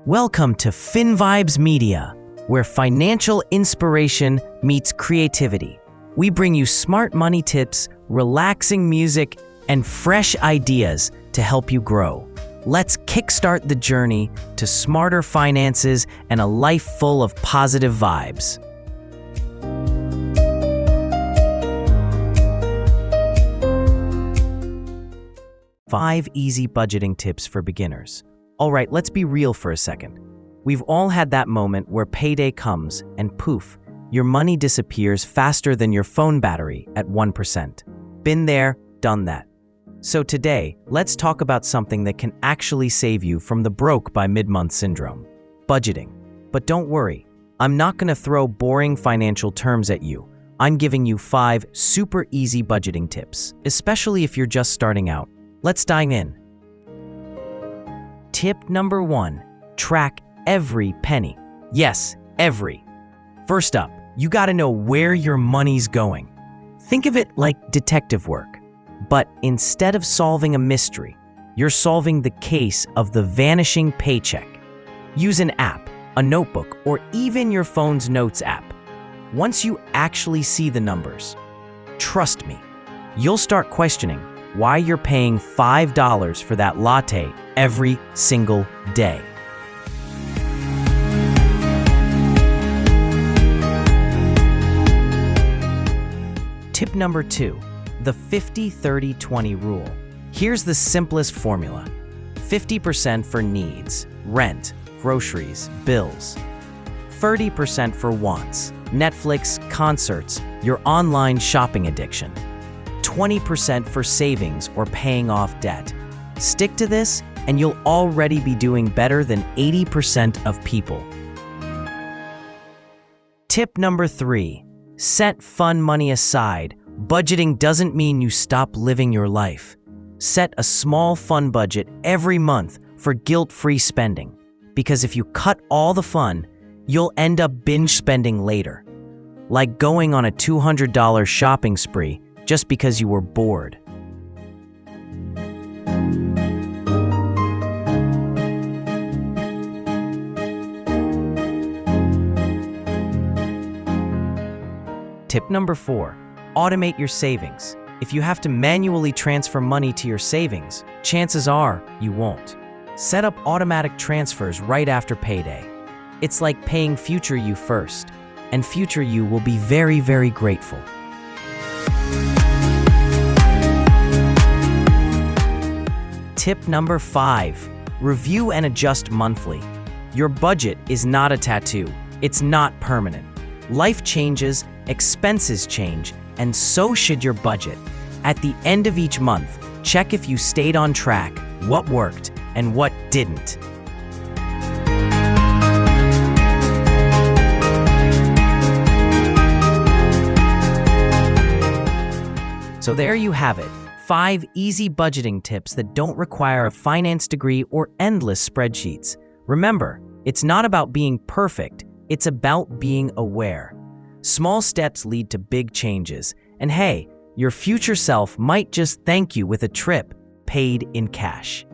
Welcome to FinVibes Media, where financial inspiration meets creativity. We bring you smart money tips, relaxing music, and fresh ideas to help you grow. Let's kickstart the journey to smarter finances and a life full of positive vibes. Five easy budgeting tips for beginners. All right, let's be real for a second. We've all had that moment where payday comes and poof, your money disappears faster than your phone battery at 1%. Been there, done that. So today, let's talk about something that can actually save you from the broke by mid-month syndrome: budgeting. But don't worry, I'm not going to throw boring financial terms at you. I'm giving you 5 super easy budgeting tips, especially if you're just starting out. Let's dive in. Tip number 1, track every penny. Yes, every. First up, you gotta know where your money's going. Think of it like detective work, but instead of solving a mystery, you're solving the case of the vanishing paycheck. Use an app, a notebook, or even your phone's notes app. Once you actually see the numbers, trust me, you'll start questioning why you're paying $5 for that latte every single day. Tip number 2, the 50-30-20 rule. Here's the simplest formula: 50% for needs, rent, groceries, bills. 30% for wants, Netflix, concerts, your online shopping addiction. 20% for savings or paying off debt. Stick to this, and you'll already be doing better than 80% of people. Tip number 3, set fun money aside. Budgeting doesn't mean you stop living your life. Set a small fun budget every month for guilt-free spending, because if you cut all the fun, you'll end up binge spending later, like going on a $200 shopping spree just because you were bored. Tip number 4, automate your savings. If you have to manually transfer money to your savings, chances are you won't. Set up automatic transfers right after payday. It's like paying future you first, and future you will be very, very grateful. Tip number 5, review and adjust monthly. Your budget is not a tattoo. It's not permanent. Life changes, expenses change, and so should your budget. At the end of each month, check if you stayed on track, what worked, and what didn't. So there you have it. 5 easy budgeting tips that don't require a finance degree or endless spreadsheets. Remember, it's not about being perfect, it's about being aware. Small steps lead to big changes, and hey, your future self might just thank you with a trip paid in cash.